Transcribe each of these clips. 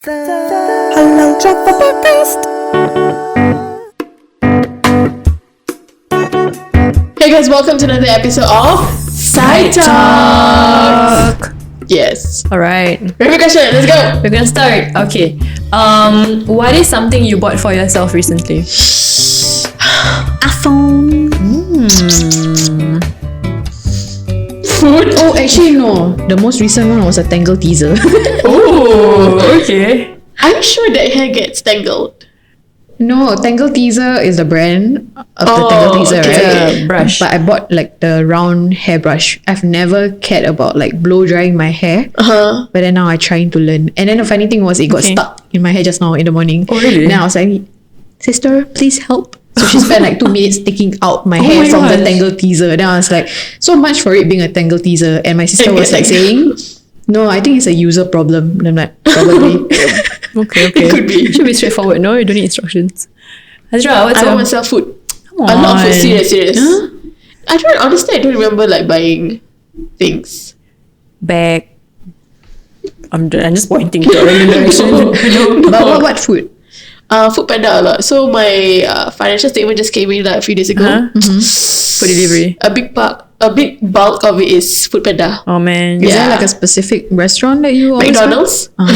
Halal Java Podcast. Hey guys, welcome to another episode of SideTalk. Yes. Alright. Review question, let's go. We're gonna start. Okay. What is something you bought for yourself recently? iPhone. Food. Oh, actually no. The most recent one was a Tangle teaser. Oh, okay. I'm sure that hair gets tangled. No, Tangle teaser is the brand of the Tangle teaser, okay. right? The brush. But I bought like the round hairbrush. I've never cared about like blow drying my hair. But then now I'm trying to learn. And then the funny thing was it got stuck in my hair just now in the morning. Oh, really? Then I was like, sister, please help. So she spent like 2 minutes taking out my hair my from the gosh. Tangle teaser. Then I was like, so much for it being a Tangle teaser. And my sister was like saying, no, I think it's a user problem. And I'm like, probably. Okay. It could be. Should be straightforward. No, you don't need instructions. Azra, what's I your... bought myself food. Come A lot of food, on. serious. I don't remember like buying things. Bag. I'm just pointing to a random direction. But what food? Food Panda a lot. So my financial statement just came in like a few days ago. Food delivery. A big bulk of it is Food Panda. Oh man. Is Yeah. there like a specific restaurant that you always McDonald's. No,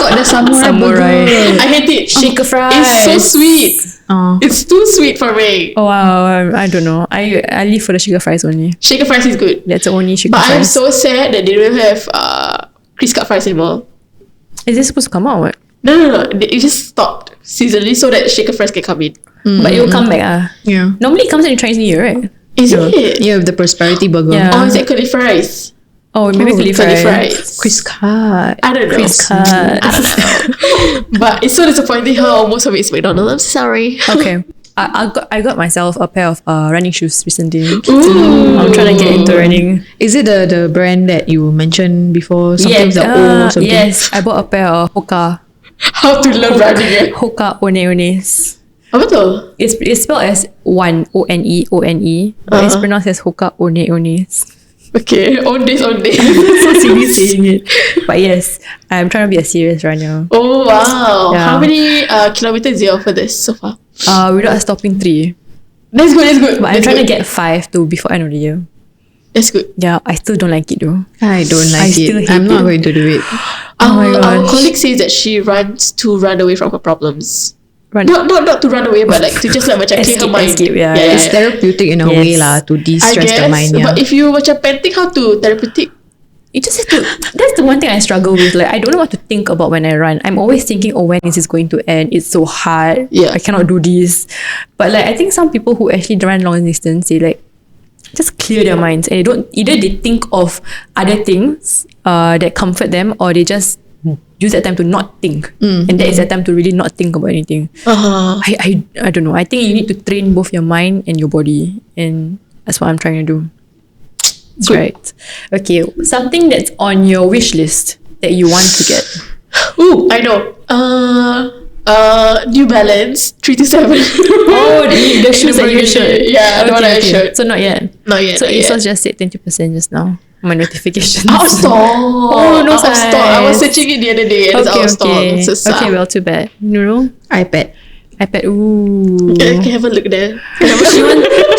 got the samurai Samurai. burger. I hate it. Shaker fries. It's so sweet. Oh. It's too sweet for me. Oh wow. I don't know. I live for the shaker fries only. Shaker fries is good. That's the only shaker But I'm fries. so sad that they don't have Chris cut fries anymore. Is this supposed to come out or what? No. It just stopped seasonally so that shaker fries can come in. But it will come back. Yeah. Normally it comes in Chinese New Year, right? Is it? Yeah, with the prosperity burger. Yeah. Or is it curly fries? Oh, maybe curly Curly fries. fries. Chris cut. I don't know. Chris cut. I don't know. But it's so disappointing how most of it is McDonald's. I'm sorry. Okay. I got myself a pair of running shoes recently. Ooh. I'm trying to get into running. Is it the brand that you mentioned before? Something with the O or something? Yes, I bought a pair of Hoka. How to love running eh? Hoka One-Ones. Apa tu? It's spelled as one One, but it's pronounced as Hoka One-Ones. Okay. On this. So silly saying it. But yes, I'm trying to be a serious runner. Oh wow. Yeah. How many kilometers do you offer this so far? Without stopping 3. That's good. But I'm trying to get 5 to before end of the year. That's good. Yeah, I still don't like it though. I don't like still it. hate I'm not it. going to do it. Oh my Our gosh. colleague says that she runs to run away from her problems. Run. Not to run away, but like to just like macam clear her mind. Escape, yeah. It's therapeutic in a Yes. way lah to I de-stress guess. the mind. Yeah. But if you macam panting, how to therapeutic? You just have to. That's the one thing I struggle with. Like, I don't know what to think about when I run. I'm always thinking, oh, when is this going to end? It's so hard. Yeah. I cannot do this. But like, I think some people who actually run long distance, they like just clear their minds and they don't. Either they think of other things that comfort them, or they just use that time to not think. And that is that time to really not think about anything. I don't know. I think you need to train both your mind and your body, and that's what I'm trying to do. That's Good. right. Okay, something that's on your wish list that you want to get. Ooh, I know. New Balance 327. Oh, the shoes that you showed. Yeah, the one I showed. So not yet. Not yet. So not it yet. was just said 20% just now. My notifications. Out of stock. Oh, no Out of stock. I was size. searching it the other day and it's out of stock. So sad. Okay, well, too bad. Nurul? iPad. Ooh. Okay, have a look there.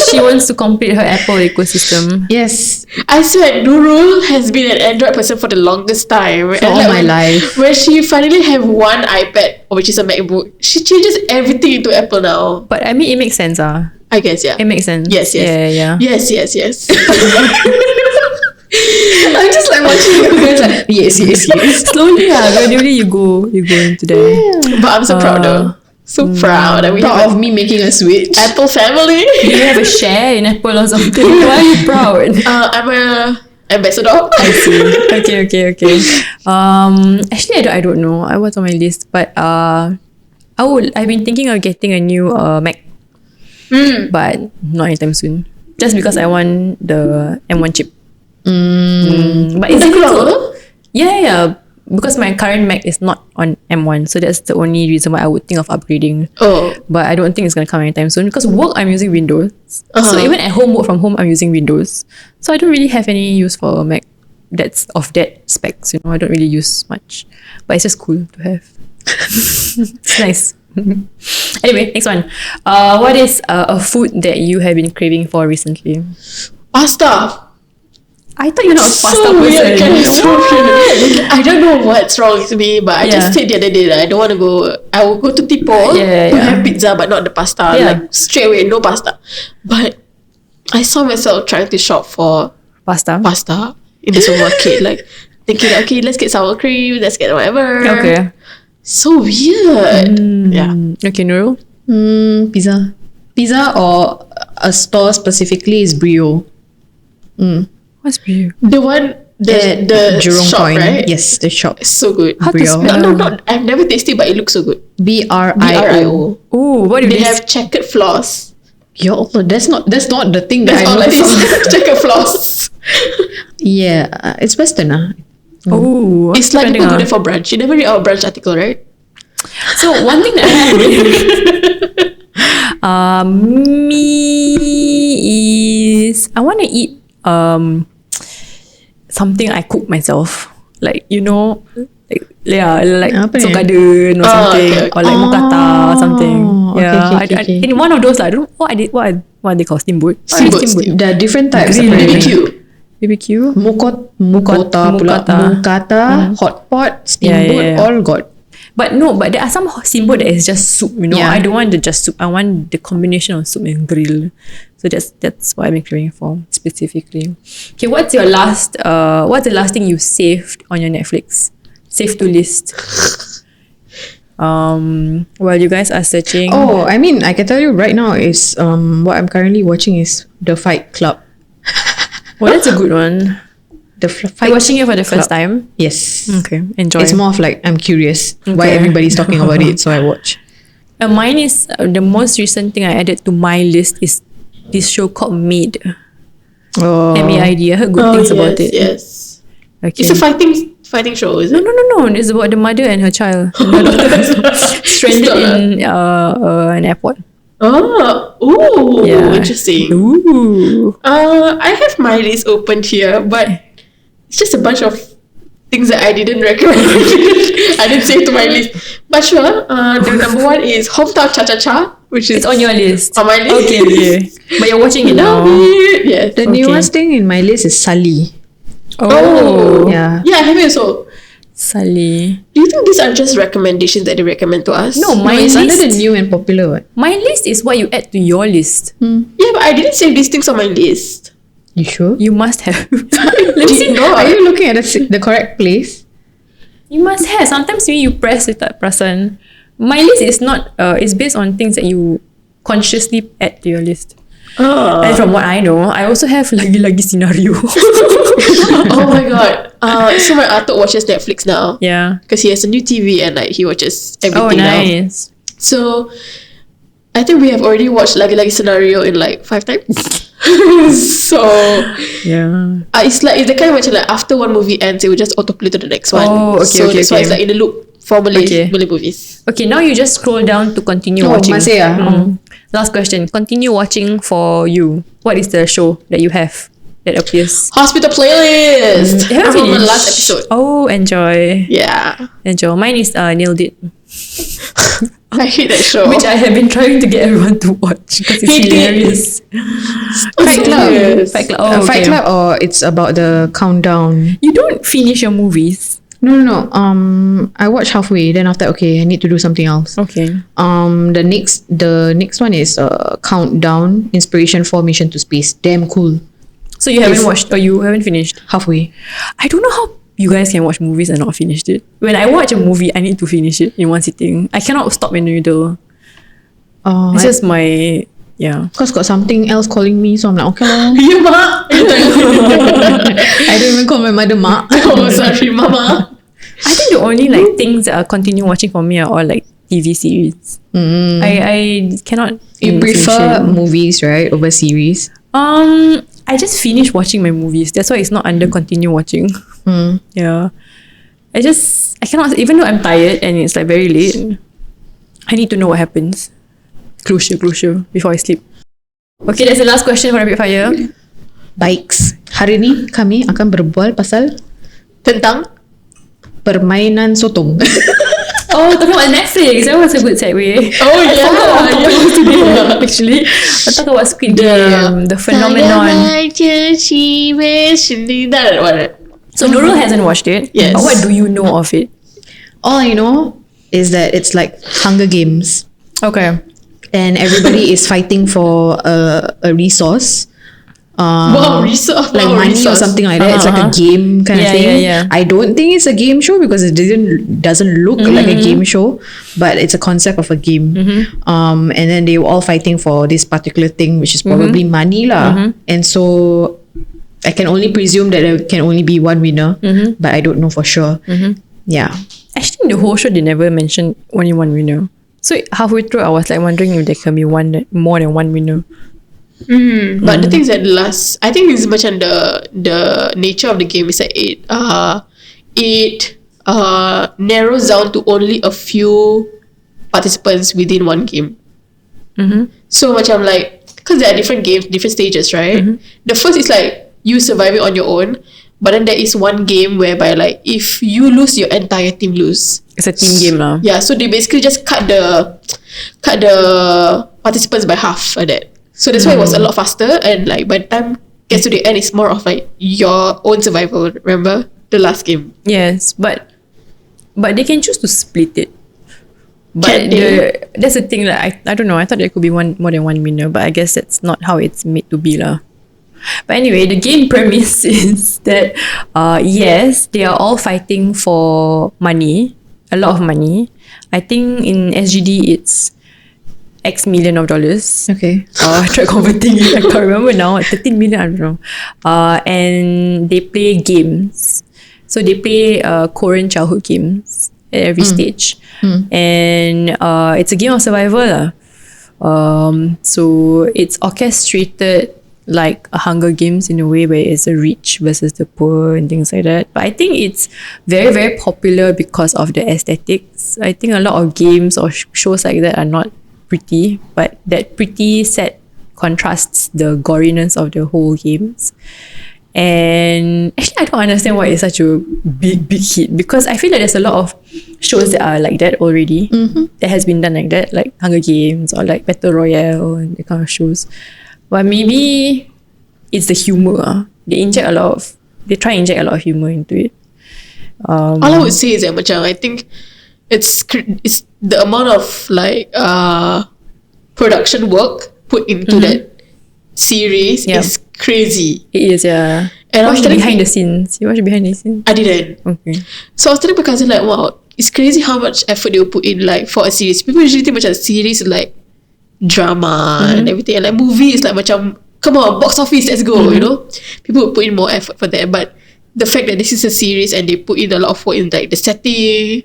She wants to complete her Apple ecosystem. Yes. I swear, Nurul has been an Android person for the longest time. For all my life. When she finally have one iPad, which is a MacBook, she changes everything into Apple now. But I mean, it makes sense. I guess, yeah. It makes sense. Yes. Yeah. Yes. I'm just like watching you guys like, yes. Slowly, gradually you go into that. But I'm so proud though. So proud that we Proud have of me making a switch. Apple family. Do you have a share in Apple or something? Why are you proud? I'm a ambassador. I see. Okay. Actually, I don't know. I was on my list, but I've been thinking of getting a new Mac, but not anytime soon. Just because I want the M1 chip. But it's difficult. Yeah. Because my current Mac is not on M1, so that's the only reason why I would think of upgrading. Oh. But I don't think it's gonna come anytime soon because work I'm using Windows. So even at home, work from home, I'm using Windows. So I don't really have any use for a Mac. that's of that specs. I don't really use much, but it's just cool to have. It's nice. Anyway, next one. What is a food that you have been craving for recently? Pasta. I thought you're not a pasta So weird, person. guys. So weird. I don't know what's wrong with me, but I just said the other day that I don't want to go. I will go to Tipo to have pizza, but not the pasta. Like straight away, no pasta. But I saw myself trying to shop for Pasta in the supermarket, like thinking, okay, let's get sour cream, let's get whatever. Okay. So weird. Yeah. Okay, Nurul. Pizza or a store specifically is Brio. What's Brio? The one, the Jurong shop, Point. right? Yes, the shop. It's so good. How to Brio. spell? No, I've never tasted, but it looks so good. BRIO. BRIO. Oh, what do They they have checkered floss. Yo, Allah, that's not the thing that That's I all I noticed. saw. Checkered floss. Yeah, it's Western. Oh, It's like people go there for brunch. You never read our brunch article, right? So one thing that I have me is I want to eat something I cook myself, like like Apa ni? Seoul Garden or something, okay. or like Mookata or something. Okay. In one of those, I don't know what they call steamboat. Steamboat. There are different types. Grill apparently. BBQ. Mukota pula. Mukata, hot pot, steamboat, Yeah. all got. But there are some steamboat that is just soup. Yeah. I don't want the just soup. I want the combination of soup and grill. So that's what I'm craving for specifically. Okay, what's the last thing you saved on your Netflix? Save to list. While you guys are searching. Oh, I mean, I can tell you right now is what I'm currently watching is The Fight Club. Well, that's a good one. The Are Fight you watching it for the first time? Yes. Okay, enjoy. It's more of like I'm curious why Okay. everybody's talking about it, so I watch. Mine is the most recent thing I added to my list is this show called Maid. Oh, MAID. I heard good things about it. Yes. Okay. It's a fighting show, is it? No. It's about the mother and her child. Her daughter stranded in an airport. Oh, ooh, Yeah. interesting. Ooh. I have my list opened here, but it's just a bunch of things that I didn't recommend. I didn't save to my list. But sure, the number one is Hometown Cha Cha Cha, which is It's on your list. on my list. Okay. But you're watching it now. Love it. Yes. the newest thing in my list is Sully. Oh. Yeah. Yeah, I have it also. Sally. Do you think these are just recommendations that they recommend to us? No, my It's under list. the new and popular one. My list is what you add to your list. Yeah, but I didn't save these things on my list. You sure? You must have. Let's see. No, Are you looking at the correct place? You must have. Sometimes when you press with that person. My list is not. It's based on things that you consciously add to your list. And from what I know, I also have lagi-lagi scenario. Oh my god. So my Atuk watches Netflix now. Yeah. Because he has a new TV and like he watches Oh, everything now. nice. So I think we have already watched Lagi-Lagi Scenario in like 5 times. So Yeah. it's the kind of macam like after one movie ends, it will just autoplay to the next one. Oh, okay, So okay, that's why okay. it's like in the loop for Malay Okay. movies. Okay, now you just scroll down to continue Oh, watching. masih ah? Last question. Continue watching for you. What is the show that you have that appears? Hospital Playlist. You haven't I'm on the finished? last episode. Oh, enjoy. Yeah. Enjoy. Mine is Nailed It. I hate that show. Which I have been trying to get everyone to watch because it's Hate it. hilarious. Fight Club. Yes. Fight Club. Oh, Fight okay. Club, or it's about the countdown. You don't finish your movies. No. I watched halfway. Then after, okay, I need to do something else. Okay. The next one is Countdown, Inspiration for Mission to Space. Damn cool. So you haven't watched or you haven't finished? Halfway. I don't know how you guys can watch movies and not finish it. When I watch a movie, I need to finish it in one sitting. I cannot stop in the middle. It's just my Because got something else calling me, so I'm like, okay lah. Yeah, ma. I don't even call my mother mak. Oh, sorry, mama. I think the only like things that I continue watching for me are all like TV series. I cannot. You prefer finish it. movies, right, over series? I just finished watching my movies. That's why it's not under continue watching. Yeah. I cannot, even though I'm tired and it's like very late, I need to know what happens. Closure before I sleep. Okay, that's the last question for Rapid Fire. Bikes. hari ni kami akan berbual pasal Tentang permainan sotong. Oh, talking about Netflix. That was a good segue. Oh Today, actually, I talk about Squid Game, the phenomenon. So Nurul hasn't watched it. Yes. But what do you know of it? All I know is that it's like Hunger Games, Okay. and everybody is fighting for a resource. Resource. Like money or something like that. It's like a game kind of Yeah, thing. yeah. I don't think it's a game show because it doesn't look like a game show, but it's a concept of a game. And then they were all fighting for this particular thing, which is probably money lah. And so I can only presume that there can only be one winner, but I don't know for sure. Yeah. Actually, in the whole show, they never mentioned only one winner. So halfway through, I was like wondering if there can be more than one winner. But the thing is that I think it's macam the nature of the game is that it narrows down to only a few participants within one game. So macam like, because there are different games, different stages, right? The first is like you surviving on your own, but then there is one game whereby like if you lose, your entire team lose. It's a team game lah. Yeah, so they basically just cut the participants by half like that. So that's why it was a lot faster, and like by the time it gets to the end, it's more of like your own survival. Remember the last game? Yes, but they can choose to split it. But Can they? that's the thing that I don't know. I thought there could be more than one winner, but I guess that's not how it's made to be lah. But anyway, the game premise is that yes, they are all fighting for money, a lot of money. I think in SGD it's X million of dollars. Okay. I tried converting it. I can't remember now. 13 million, I don't know. And they play games. So they play Korean childhood games at every stage. And it's a game of survival lah. So it's orchestrated like a Hunger Games in a way where it's the rich versus the poor and things like that. But I think it's very, very popular because of the aesthetics. I think a lot of games or shows like that are not pretty, but that pretty set contrasts the goriness of the whole games. And actually I don't understand why it's such a big hit, because I feel like there's a lot of shows that are like that already, that has been done like that, like Hunger Games or like Battle Royale and that kind of shows. But maybe it's the humor. They try and inject a lot of humor into it. All I would say is that macam I think it's the amount of like production work put into that series is crazy. It is, yeah. And watch the behind the scenes. You watch the behind the scenes? I didn't. Okay. So I was telling my cousin like, wow, it's crazy how much effort they will put in like for a series. People usually think macam series like drama and everything, and like movie is like macam, come on, box office, let's go, you know. People will put in more effort for that, but the fact that this is a series and they put in a lot of work in like the setting,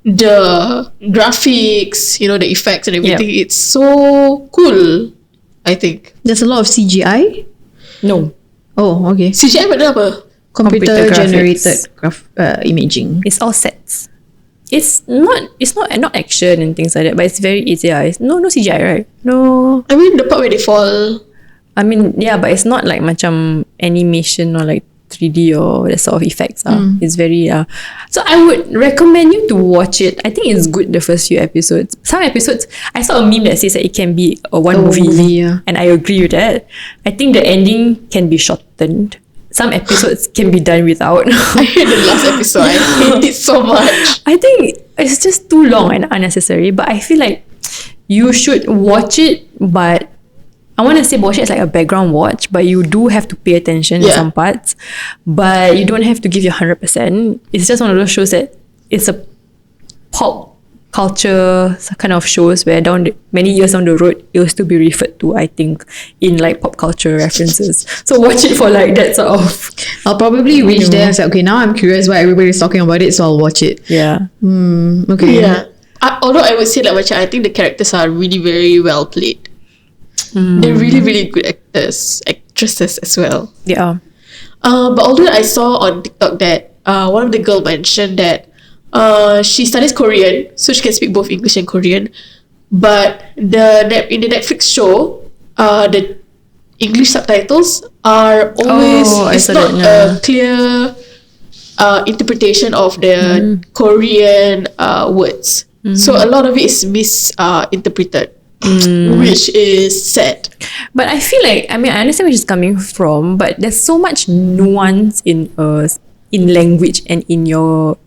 the graphics, you know, the effects and everything, it's so cool. I think There's a lot of CGI. No. Oh, okay. CGI makna apa? Computer graphics. generated imaging. It's all sets. It's not action and things like that, but it's very easy. It's no CGI, right? No. I mean the part where they fall. I mean, yeah, but it's not like macam animation or like 3D or that sort of effects. It's very so I would recommend you to watch it. I think it's good the first few episodes. Some episodes, I saw a meme that says that it can be a one movie, and I agree with that. I think the ending can be shortened. Some episodes can be done without. I hate the last episode. I hate it so much. I think it's just too long and unnecessary, but I feel like you should watch it, but I want to say watch it as like a background watch, but you do have to pay attention in some parts, but you don't have to give your 100%. It's just one of those shows that it's a pop culture kind of shows where many years down the road it will still be referred to, I think, in like pop culture references. So watch it for like that sort of. I'll probably reach there and say, okay, now I'm curious why everybody's talking about it, so I'll watch it. Yeah. Okay. Yeah. Although I would say like macam, I think the characters are really very well played. They're really, really good actresses as well. Yeah. But although I saw on TikTok that one of the girls mentioned that she studies Korean, so she can speak both English and Korean. But in the Netflix show, the English subtitles are always it's not a clear interpretation of the Korean words. So a lot of it is misinterpreted, which is sad. But I feel like, I mean, I understand where she's coming from, but there's so much nuance in language and in your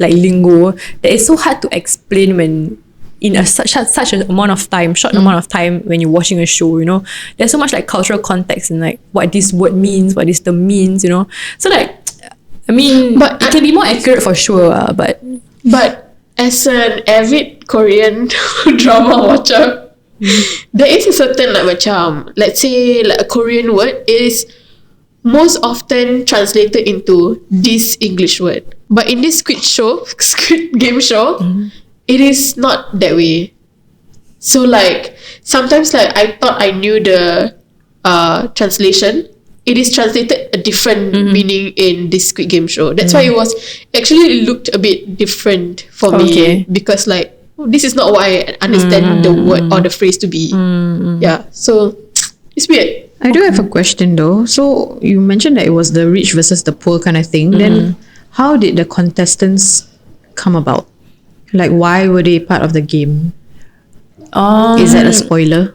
like lingo that it's so hard to explain when in such an amount of time, short amount of time when you're watching a show, you know. There's so much like cultural context and like what this word means, what this term means, you know. So like, I mean, but it can be more accurate for sure, but as an avid Korean drama watcher, there is a certain like macam, let's say like a Korean word is most often translated into this English word, but in this Squid Game show, it is not that way. So like sometimes like I thought I knew the translation. It is translated a different meaning in this Squid Game show. That's why it looked a bit different for me, because like this is not what I understand the word or the phrase to be. Yeah, so it's weird. I do have a question though. So you mentioned that it was the rich versus the poor kind of thing. Then how did the contestants come about? Like, why were they part of the game? Is that a spoiler?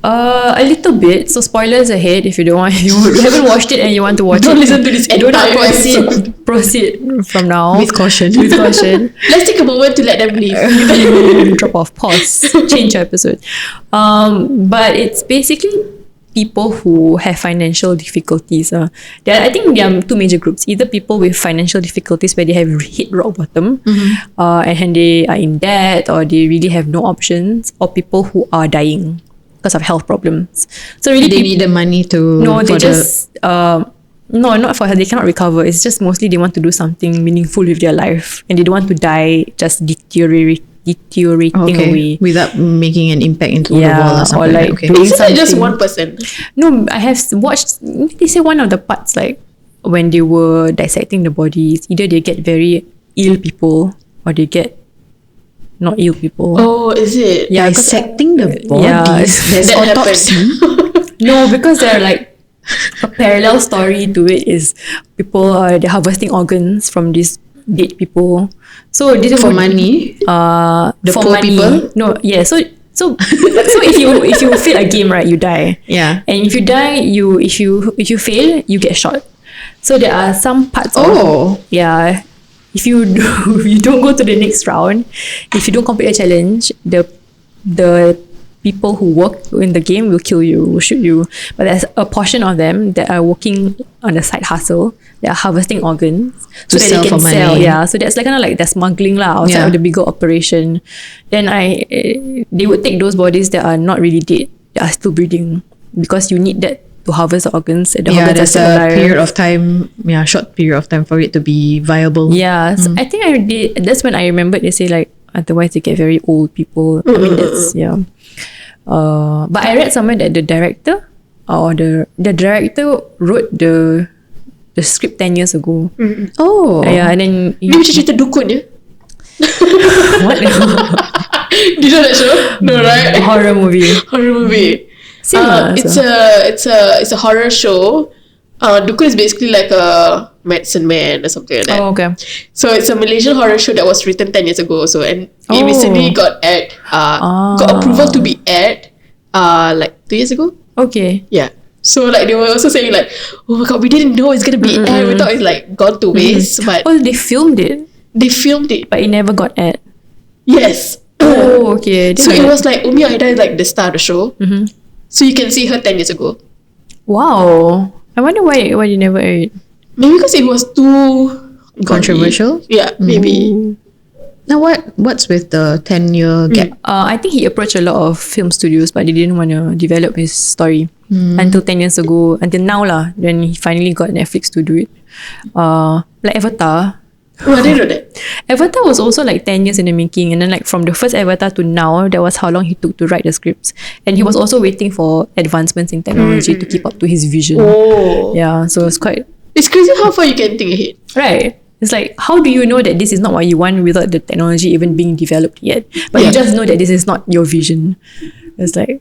A little bit. So spoilers ahead if you don't want. If you haven't watched it and you want to watch Don't it. listen to this Do not entire proceed from now. With caution. With caution. Let's take a moment to let them leave. Drop off. Pause. Change episode. But it's basically people who have financial difficulties. I think there are two major groups. Either people with financial difficulties where they have hit rock bottom and they are in debt or they really have no options, or people who are dying because of health problems. So really they need the money to... No, they just... no, not for her. They cannot recover. It's just mostly they want to do something meaningful with their life and they don't want to die just deteriorating away without making an impact into the wall or something. Or like Isn't it just one person? No, I have watched, they say one of the parts, like when they were dissecting the bodies, either they get very ill people or they get not ill people. Oh, is it? Yeah, dissecting the bodies. Yeah, There's that autopsy. no, because they're like a parallel story to it is people they're harvesting organs from these dead people. So this is For money. the poor people? No, yeah. So if you fail a game, right, you die. Yeah. And if you die, if you fail, you get shot. So there are some parts yeah. If you don't go to the next round, if you don't complete a challenge, the people who work in the game will kill you, will shoot you. But there's a portion of them that are working on the side hustle. They are harvesting organs To so that sell they can for sell. money. Yeah, so that's like kind of like the smuggling outside of the bigger operation. Then they would take those bodies that are not really dead, that are still breathing, because you need that to harvest the organs. The organs There's are still alive. period of time, short period of time for it to be viable. Yeah, so I think that's when I remembered they say like otherwise they get very old people. I mean that's but I read somewhere that the director wrote the script 10 years ago. Oh. Yeah, and then Dia macam cerita dukun je. what? Do you know that show? No, right? Horror movie. Horror movie. Same It's a horror show. Dukun is basically like a medicine man or something like that. Oh, okay. So it's a Malaysian horror show that was written 10 years ago. So it recently got approval to be aired like 2 years ago. Okay. Yeah. So like they were also saying like, oh my god, we didn't know it's gonna be aired. We thought it's like gone to waste. But They filmed it, but but it never got aired. yes. Oh, okay. So it was like Umi Aida is like the star of the show. So you can see her 10 years ago. Wow. I wonder why you never aired. Maybe because it was too Controversial? Yeah, maybe. Now what's with the 10-year gap? I think he approached a lot of film studios, but they didn't want to develop his story until 10 years ago. Until now lah, then he finally got Netflix to do it. Like Avatar. Oh, I didn't know that. Avatar was also like 10 years in the making, and then like from the first Avatar to now, that was how long he took to write the scripts. And he was also waiting for advancements in technology to keep up to his vision. Oh. Yeah, so it's quite... It's crazy how far you can think ahead. Right. It's like, how do you know that this is not what you want without the technology even being developed yet? But you just know that this is not your vision. It's like,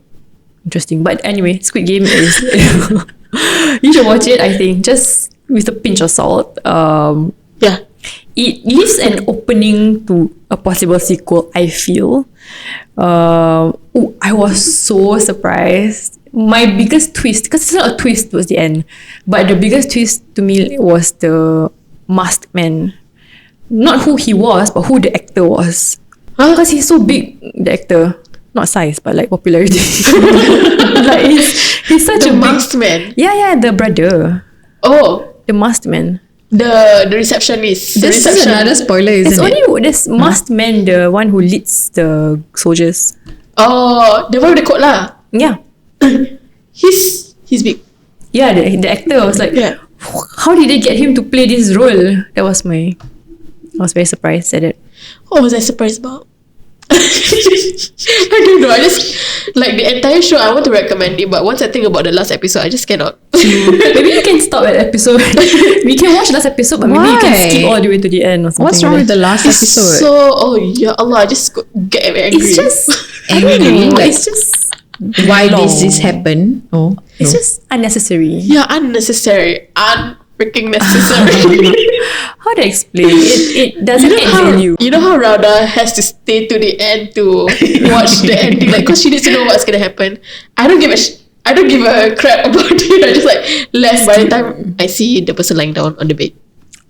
interesting. But anyway, Squid Game is you should watch it. I think just with a pinch of salt. Yeah. It leaves an opening to a possible sequel, I feel. I was so surprised. My biggest twist, because it's not a twist towards the end, but the biggest twist to me was the masked man. Not who he was, but who the actor was. Because he's so big, the actor. Not size, but like popularity. Like he's such The a masked big... man. Yeah, the brother. Oh, The masked man. the receptionist. The This is reception. another spoiler, There's isn't it? only this masked man, the one who leads the soldiers. Oh, the one with the coat lah. Yeah. He's big. Yeah, the actor was like, Yeah. how did they get him to play this role? I was very surprised at it. What was I surprised about? I don't know. I just like the entire show. I want to recommend it, but once I think about the last episode, I just cannot. Maybe you can stop at episode. We can watch last episode, but maybe you can Why? skip all the way to the end or something. What's wrong like with the last It's episode? so ya Allah, I just get angry. It's just Angry, like, it's just why long. did this happen? Oh, It's just unnecessary. yeah, unnecessary, freaking necessary. How to explain? It doesn't add value. You know how Rauda has to stay to the end to watch the ending, like, cause she needs to know what's gonna happen. I don't give a crap about it. I just like left by the time I see the person lying down on the bed.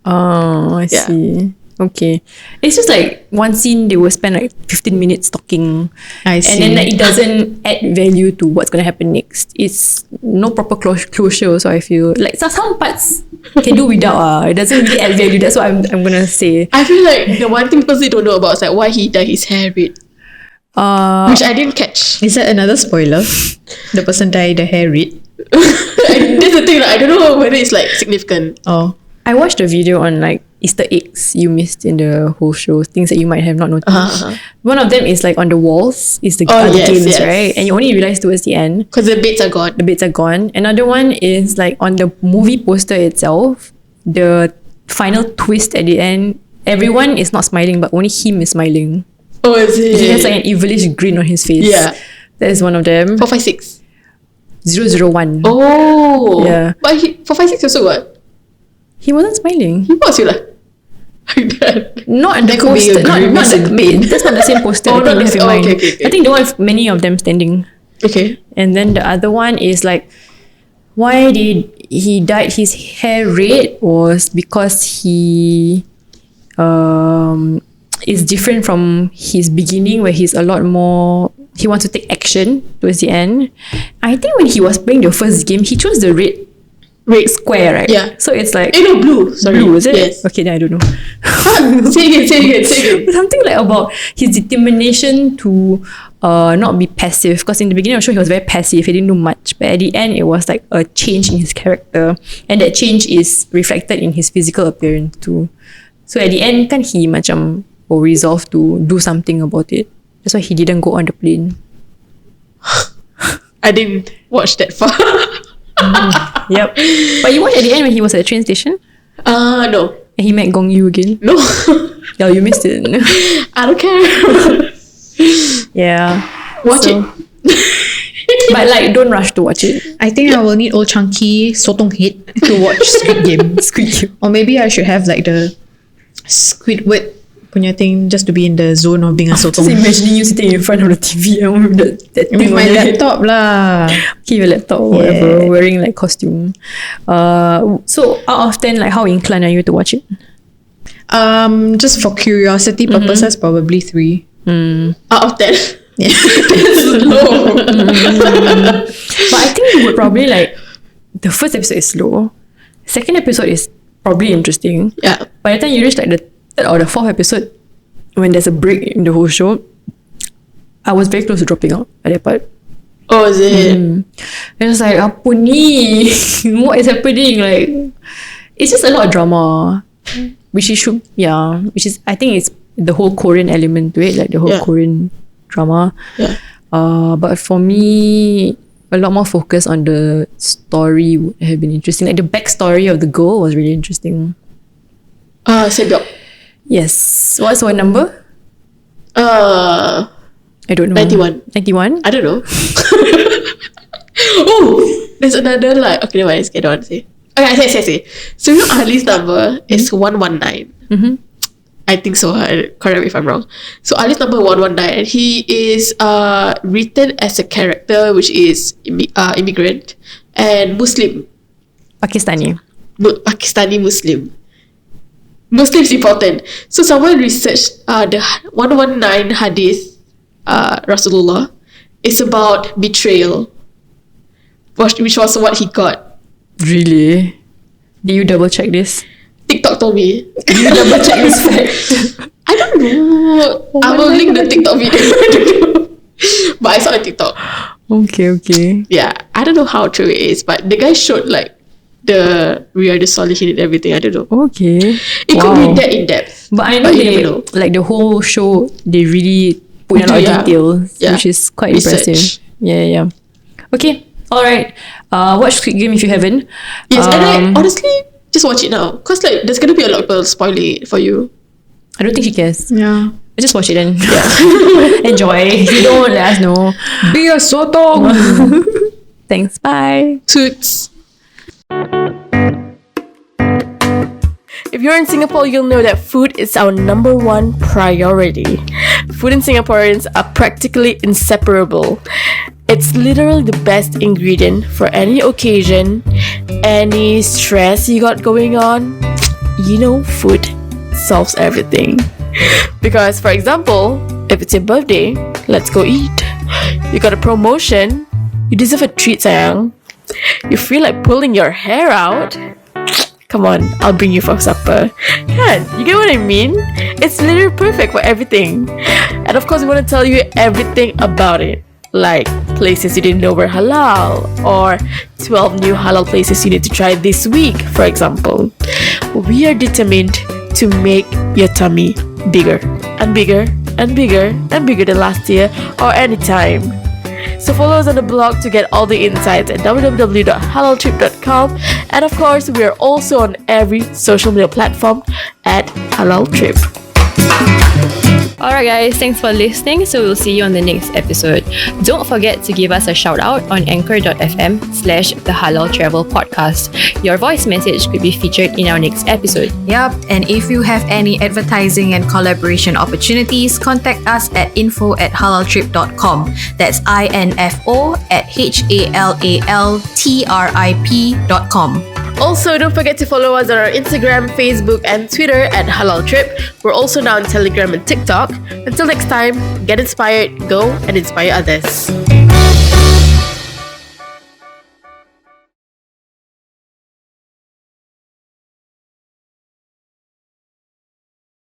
Oh, I Yeah. see. Okay. It's just like one scene they will spend like 15 minutes talking. I see. And then like, it doesn't add value to what's going to happen next. It's no proper closure, so I feel. Like some parts can do without. It doesn't really add value. That's what I'm going to say. I feel like the one thing people don't know about is like why he dyed his hair red, which I didn't catch. Is that another spoiler? The person dyed the hair red. That's the thing. Like, I don't know whether it's like significant. Oh, I watched a video on like Easter eggs you missed in the whole show, things that you might have not noticed. One of them is like on the walls is the other yes, games, yes. right? And you only realize towards the end. Because the beds are gone. The bits are gone. Another one is like on the movie poster itself, the final twist at the end, everyone is not smiling, but only him is smiling. Oh, is it? He has like an evilish grin on his face. Yeah. That is one of them. 456. 001. Oh. Yeah. But 456 also what? He wasn't smiling. He was like that. Not the That could be poster. a Not grimace the wait, that's not the same poster. Oh, I think not you have the- in mind. okay. I think the one with many of them standing. Okay. And then the other one is like, why did he dyed his hair red was because he is different from his beginning where he's a lot more, he wants to take action towards the end. I think when he was playing the first game, he chose the red square, right? Yeah. So it's like No, blue. Sorry. blue, is it? Yes. Okay, then I don't know. Say again. Something like about his determination to not be passive, because in the beginning of the show he was very passive, he didn't do much, but at the end it was like a change in his character, and that change is reflected in his physical appearance too. So at the end kan he macam resolved to do something about it. That's why he didn't go on the plane. I didn't watch that far. Yep. But you watched at the end when he was at the train station No. and he met Gong Yu again. No. Yeah, you missed it. I don't care. Yeah. Watch it. But like, don't rush to watch it. I think I will need old chunky sotong head to watch Squid Game. Squid Game. Or maybe I should have like the Squidward punya thing just to be in the zone of being a Just sotong. imagining you sitting in front of the TV and with that thing With my on your head. laptop lah. Okay, your laptop or whatever, Yeah. wearing like costume. So out of 10, like how inclined are you to watch it? Just for curiosity purposes, probably 3. Out of 10. Yeah. That's low. But I think you would probably like, the first episode is slow. Second episode is probably interesting. Yeah. By the time you reach like the third or the fourth episode, when there's a break in the whole show, I was very close to dropping out at that part. Oh, is it? It was like, apa ni? What is happening? Like, it's just a lot of drama. Which is, I think it's the whole Korean element to it, like the whole Yeah. Korean drama. Yeah. But for me, a lot more focus on the story would have been interesting. Like the backstory of the girl was really interesting. Sebyok. Yes. What's her number? I I don't know. 91. 91? don't know. Oh, there's another like. Okay, never mind. I don't want to say. Okay, I say. So you know Ali's number is 119. I think so. Correct me if I'm wrong. So Ali's number 119, and he is written as a character which is immigrant and Muslim. Pakistani Muslim. Muslim's important. So someone researched the 119 hadith Rasulullah is about betrayal, which was what he got. Really? Did you double check this? TikTok told me. Did you double check this fact? I don't know. I will link the TikTok video. But I saw it on TikTok. Okay. Yeah, I don't know how true it is, but the guy showed like the Riyadh Salihin and everything. I don't know. Okay. It could be that in depth. But I know you they never know. like the whole show. They really put in a lot of details, which is quite impressive. Yeah. Okay. All right. Watch Squid Game if you haven't. Yes, and I honestly just watch it now, cause like there's gonna be a lot of people spoiling it for you. I don't think she cares. Yeah. I just watch it then. Yeah. Enjoy. If you don't, let us know. Be a sotong. Thanks. Bye. Toots. If you're in Singapore, you'll know that food is our number one priority. Food in Singaporeans are practically inseparable. It's literally the best ingredient for any occasion, any stress you got going on. You know, food solves everything. Because, for example, if it's your birthday, let's go eat. You got a promotion, you deserve a treat, sayang. You feel like pulling your hair out. Come on, I'll bring you for supper. Yeah, you get what I mean? It's literally perfect for everything. And of course, we want to tell you everything about it. Like places you didn't know were halal, or 12 new halal places you need to try this week, for example. We are determined to make your tummy bigger and bigger and bigger and bigger than last year or any time. So follow us on the blog to get all the insights at www.halaltrip.com, and of course we are also on every social media platform at Halal Trip. Alright guys, thanks for listening. So we'll see you on the next episode. Don't forget to give us a shout out on anchor.fm/the Halal Travel Podcast. Your voice message could be featured in our next episode. Yup, and if you have any advertising and collaboration opportunities, contact us at info@halaltrip.com. That's info@halaltrip.com. Also, don't forget to follow us on our Instagram, Facebook, and Twitter at Halal Trip. We're also now on Telegram and TikTok. Until next time, get inspired, go and inspire others.